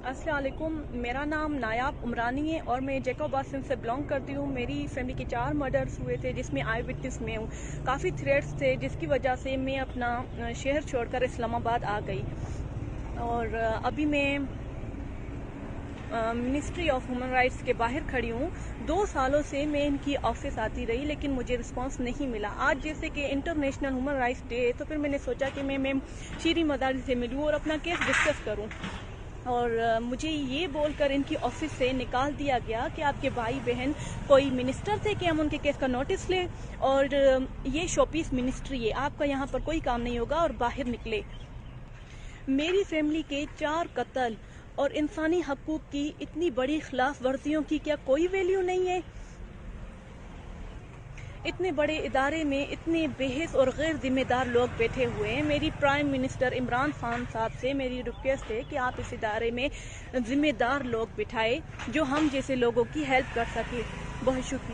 अस्सलाम वालेकुम, मेरा नाम नायाब उमरानी है और मैं जैकोबासन से बिलोंग करती हूँ। मेरी फैमिली के 4 मर्डर्स हुए थे जिसमें आई विटनेस में हूँ। काफ़ी थ्रेट्स थे जिसकी वजह से मैं अपना शहर छोड़कर इस्लामाबाद आ गई और अभी मैं मिनिस्ट्री ऑफ ह्यूमन राइट्स के बाहर खड़ी हूँ। 2 सालों से मैं इनकी ऑफिस आती रही लेकिन मुझे रिस्पांस नहीं मिला। आज जैसे कि इंटरनेशनल ह्यूमन राइट्स डे है तो फिर मैंने सोचा कि मैं मैम शीरी मदारी से मिलूँ और अपना केस डिस्कस करूँ। और मुझे ये बोलकर इनकी ऑफिस से निकाल दिया गया कि आपके भाई बहन कोई मिनिस्टर थे कि हम उनके केस का नोटिस लें और ये शोपीस मिनिस्ट्री है, आपका यहाँ पर कोई काम नहीं होगा और बाहर निकले। मेरी फैमिली के 4 कत्ल और इंसानी हकूक की इतनी बड़ी खिलाफ वर्जियों की क्या कोई वैल्यू नहीं है? इतने बड़े इदारे में इतने बेहस और गैर जिम्मेदार लोग बैठे हुए हैं। मेरी प्राइम मिनिस्टर इमरान खान साहब से मेरी रिक्वेस्ट है कि आप इस इदारे में जिम्मेदार लोग बिठाए जो हम जैसे लोगों की हेल्प कर सके। बहुत शुक्रिया।